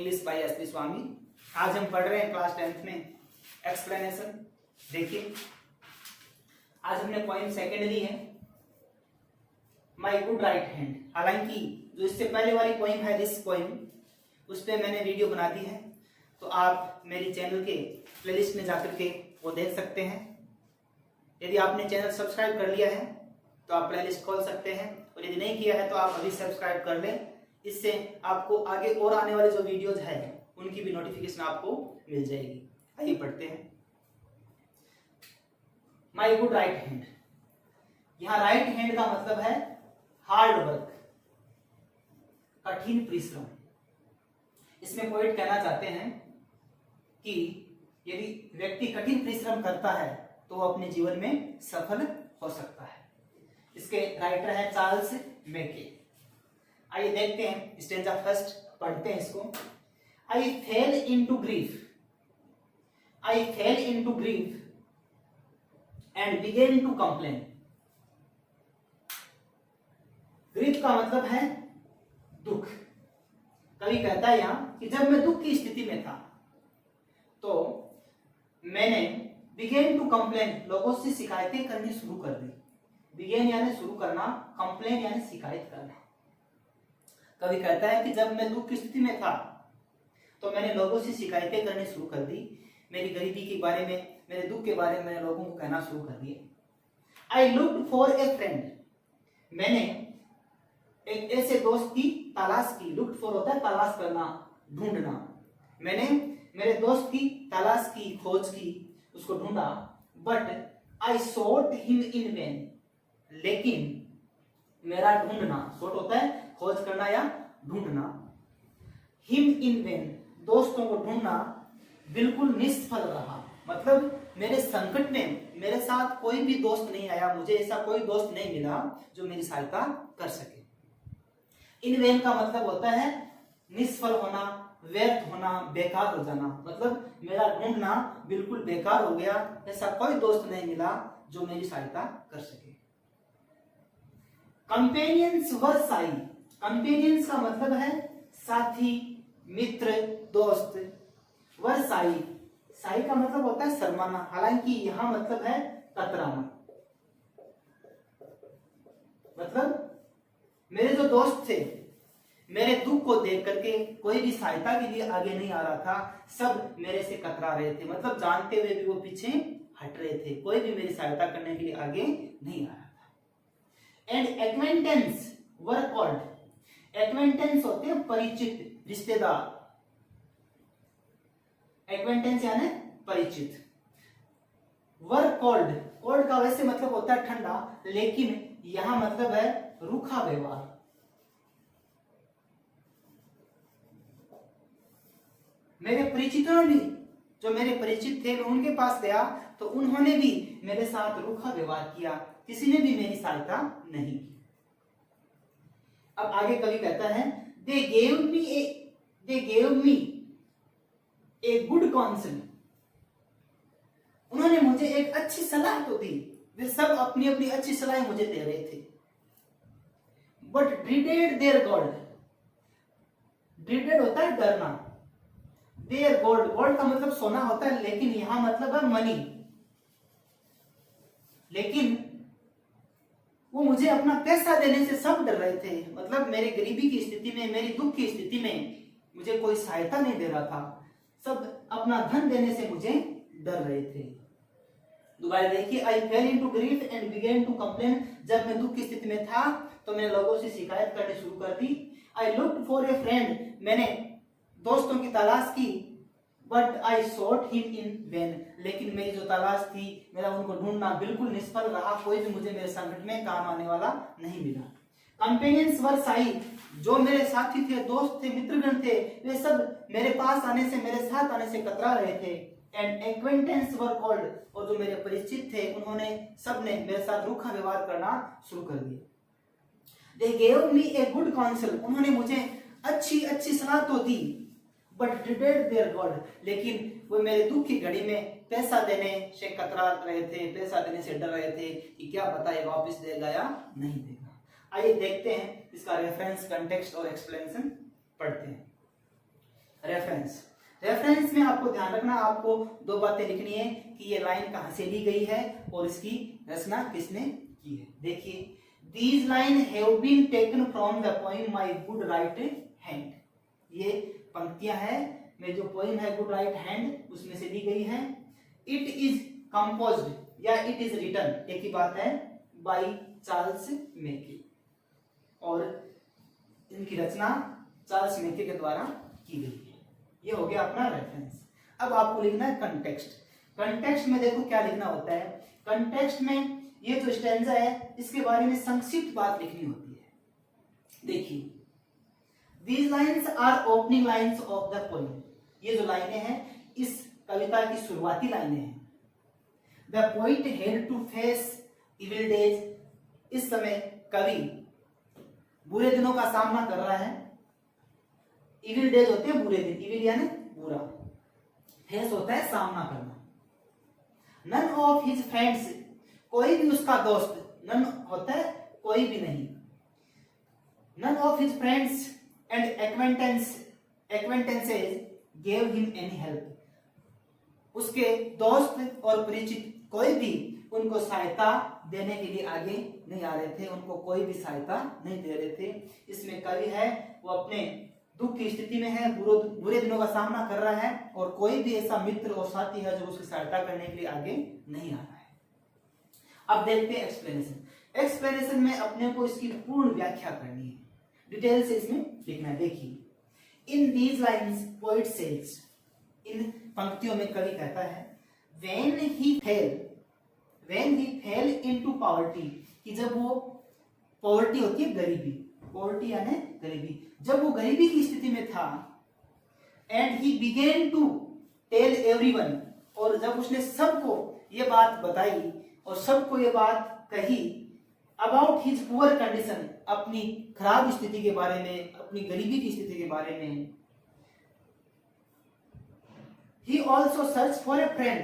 English by S P स्वामी। आज हम पढ़ रहे हैं क्लास 10th में एक्सप्लेनेशन। देखिए आज हमने पॉइंट सेकंड ली है माय गुड राइट हैंड। हालांकि जो इससे पहले वाली पॉइंट है दिस पॉइंट, उस पर मैंने वीडियो बना दी है, तो आप मेरी चैनल के प्लेलिस्ट में जाकर के वो देख सकते हैं। यदि आपने चैनल सब्सक्राइब कर लिया है तो आप प्लेलिस्ट खोल सकते हैं, और यदि नहीं किया है तो आप अभी सब्सक्राइब कर लें। इससे आपको आगे और आने वाले जो वीडियोज है उनकी भी नोटिफिकेशन आपको मिल जाएगी। आइए पढ़ते हैं माय गुड राइट हैंड। यहाँ राइट हैंड का मतलब है हार्ड वर्क, कठिन परिश्रम। इसमें पोएट कहना चाहते हैं कि यदि व्यक्ति कठिन परिश्रम करता है तो वो अपने जीवन में सफल हो सकता है। इसके राइटर है चार्ल्स मैके। आइए देखते हैं स्टेंजा फर्स्ट, पढ़ते हैं इसको। I fell into grief and begin to complain. Grief का मतलब है दुख। कवि कहता है यहां कि जब मैं दुख की स्थिति में था तो मैंने बिगेन टू कंप्लेन, लोगों से शिकायतें करनी शुरू कर दी। बिगेन यानी शुरू करना, कंप्लेन यानी शिकायत करना। कवि कहता है कि जब मैं दुख की स्थिति में था तो मैंने लोगों से शिकायतें करनी शुरू कर दी। मेरी गरीबी के बारे में, मेरे दुख के बारे में मैंने लोगों को कहना शुरू कर दिया। आई लुक्ड फॉर ए फ्रेंड, मैंने एक ऐसे दोस्त की तलाश की। लुक्ड फॉर होता है तलाश करना, ढूंढना। मैंने मेरे दोस्त की तलाश की, खोज की, उसको ढूंढा। But I sought him in vain, लेकिन मेरा ढूंढना, सॉट होता है खोज करना या ढूंढना, हिम इन वेन, दोस्तों को ढूंढना बिल्कुल निष्फल रहा। मतलब मेरे संकट में मेरे साथ कोई भी दोस्त नहीं आया, मुझे ऐसा कोई दोस्त नहीं मिला जो मेरी सहायता कर सके। इन वेन का मतलब होता है निष्फल होना, व्यर्थ होना, बेकार हो जाना। मतलब मेरा ढूंढना बिल्कुल बेकार हो गया, ऐसा कोई दोस्त नहीं मिला जो मेरी सहायता कर सके। कंपेनियंस वर शाई, कंपेनियंस का मतलब है साथी, मित्र, दोस्त। वर शाई, शाई का मतलब होता है शर्माना, हालांकि यहां मतलब है कतराना। मतलब मेरे जो दोस्त थे, मेरे दुख को देख करके कोई भी सहायता के लिए आगे नहीं आ रहा था, सब मेरे से कतरा रहे थे। मतलब जानते हुए भी वो पीछे हट रहे थे, कोई भी मेरी सहायता करने के लिए आगे नहीं आ रहा था। And acquaintance were called, acquaintance होते हैं परिचित, रिश्तेदार। एक्वेंटेंस यानी परिचित। वर कॉल्ड, कोल्ड का वैसे मतलब होता है ठंडा, लेकिन यहां मतलब है रूखा व्यवहार। मेरे परिचितों ने, जो मेरे परिचित थे, मैं उनके पास गया तो उन्होंने भी मेरे साथ रूखा व्यवहार किया, किसी ने भी मेरी सहायता नहीं की। अब आगे कवि कहता है they gave me a good council, उन्होंने मुझे एक अच्छी सलाह तो दी, वे सब अपनी अपनी अच्छी सलाह मुझे दे रहे थे। बट ड्रीडेड देयर गॉड, ड्रीडेड होता है डरना, देयर गोल्ड, गोल्ड का मतलब सोना होता है, लेकिन यहां मतलब है मनी। लेकिन वो मुझे अपना पैसा देने से सब डर रहे थे। मतलब मेरे गरीबी की स्थिति में, मेरी दुख की स्थिति में मुझे कोई सहायता नहीं दे रहा था, सब अपना धन देने से मुझे डर रहे थे। दोबारा देखिए, I fell into grief and begin to complain, जब मैं दुख की स्थिति में था तो मैंने लोगों से शिकायत करनी शुरू कर दी। I looked for a friend, मैंने दोस्तों की तलाश की। But I sought him in vain, लेकिन मेरी जो तलाश थी, मेरा उनको ढूंढना बिल्कुल निष्फल रहा, कोई भी मुझे मेरे संकट में काम आने वाला नहीं मिला। कंपेनियंस वर शाई, जो मेरे साथी थे, दोस्त थे, मित्रगण थे, वे सब मेरे पास आने से, मेरे साथ आने से कतरा रहे थे। एंड एक्वेंटेंस वर कॉल्ड, और जो मेरे परिचित थे उन्होंने, सबने मेरे साथ रूखा व्यवहार करना शुरू कर दिया। They gave me a good council, उन्होंने मुझे अच्छी अच्छी सलाह तो दी। बट ड्रीडेड देयर गॉड, लेकिन वो मेरे दुख की घड़ी में पैसा देने से कतरा रहे थे, पैसा देने से डर रहे थे कि क्या पता ये वापस देगा या नहीं देगा। आइए देखते हैं इसका रेफरेंस, कंटेक्स्ट और एक्सप्लेनेशन पढ़ते हैं। रेफरेंस। रेफरेंस में आपको ध्यान रखना, आपको दो बातें लिखनी है कि ये लाइन कहां से ली गई है और इसकी रचना किसने की है। देखिए, these line have been taken from the poem my good right hand. ये पंक्तियां हैं में जो पोएम है गुड राइट हैंड उसमें से ली गई है। इट इज कंपोज्ड या इट इज रिटन, एक ही बात है, बाय चार्ल्स मेके, और इनकी रचना चार्ल्स मेके के द्वारा की गई है। ये हो गया अपना रेफरेंस। अब आपको लिखना है कंटेक्स्ट। कंटेक्स्ट में देखो क्या लिखना होता है। कंटेक्स्ट में ये जो स्टैंजा है इसके बारे में संक्षिप्त बात लिखनी होती है। देखिए, these lines are opening lines of the poem. ये जो लाइनें हैं इस कविता की शुरुआती लाइनें हैं। The poet had to face evil days. इस समय कवि बुरे दिनों का सामना कर रहा है। इविल डेज होते हैं बुरे दिन, इविल यानी बुरा, फेस होता है सामना करना। नन ऑफ हिज फ्रेंड्स, कोई भी उसका दोस्त, नन होता है कोई भी नहीं। None of his friends and acquaintances gave him any help. उसके दोस्त और परिचित कोई भी उनको सहायता देने के लिए आगे नहीं आ रहे थे, उनको कोई भी सहायता नहीं दे रहे थे। इसमें कवि है वो अपने दुख की स्थिति में है, बुरे दिनों का सामना कर रहा है और कोई भी ऐसा मित्र और साथी है जो उसकी सहायता करने के लिए आगे नहीं आ रहा है। अब देखते हैं एक्सप्लेनेशन। एक्सप्लेनेशन में अपने को इसकी पूर्ण व्याख्या करनी है, डिटेल से इसमें लिखना है। देखिए, in these lines poet says, इन पंक्तियों में कवि कहता है, when he fell into poverty, कि जब वो पॉवर्टी होती है गरीबी, पॉवर्टी यानी गरीबी, जब वो गरीबी की स्थिति में था, and he began to tell everyone, और जब उसने सबको ये बात बताई और सबको ये बात कही about his poor condition, अपनी खराब स्थिति के बारे में, अपनी गरीबी की स्थिति के बारे में। He also searched for a friend,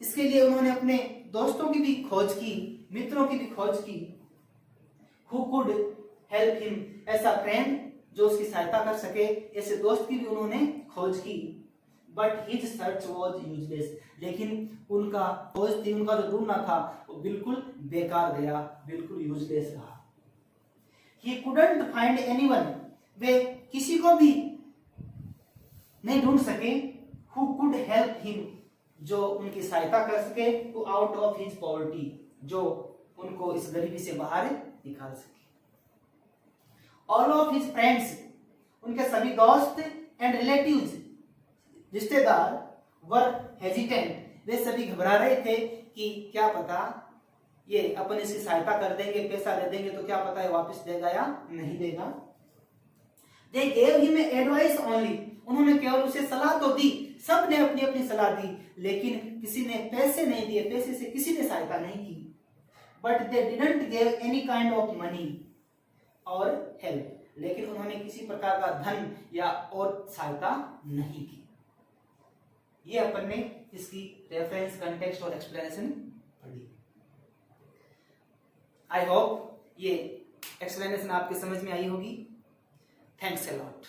इसके लिए उन्होंने अपने दोस्तों की भी खोज की, मित्रों की भी खोज की। Who could help him, ऐसा फ्रेंड जो उसकी सहायता कर सके, ऐसे दोस्त की भी उन्होंने खोज की। But his search was useless, लेकिन उनका खोज थी, उनका जो ढूंढना था वो बिल्कुल बेकार गया, बिल्कुल यूजलेस रहा। He couldn't find anyone, वे किसी को भी नहीं ढूंढ सके who could help him, जो उनकी सहायता कर सके, to out of his poverty, जो उनको इस गरीबी से बाहर निकाल सके। All of his friends, उनके सभी दोस्त and relatives, रिश्तेदार, were hesitant, वे सभी घबरा रहे थे कि क्या पता ये अपन इसकी सहायता कर देंगे, पैसा दे देंगे तो क्या पता है वापस देगा या नहीं देगा। They gave him advice only, उन्होंने केवल उसे सलाह तो दी, सब ने अपनी अपनी सलाह दी, लेकिन किसी ने पैसे नहीं दिए, पैसे से किसी ने सहायता नहीं की। But they didn't give any kind of money और help, लेकिन उन्होंने किसी प्रकार का धन या और सहायता नहीं की। ये अपन ने इसकी रेफरेंस, कंटेक्स्ट और एक्सप्लेनेशन पढ़ी। आई होप ये एक्सप्लेनेशन आपके समझ में आई होगी। Thanks a lot.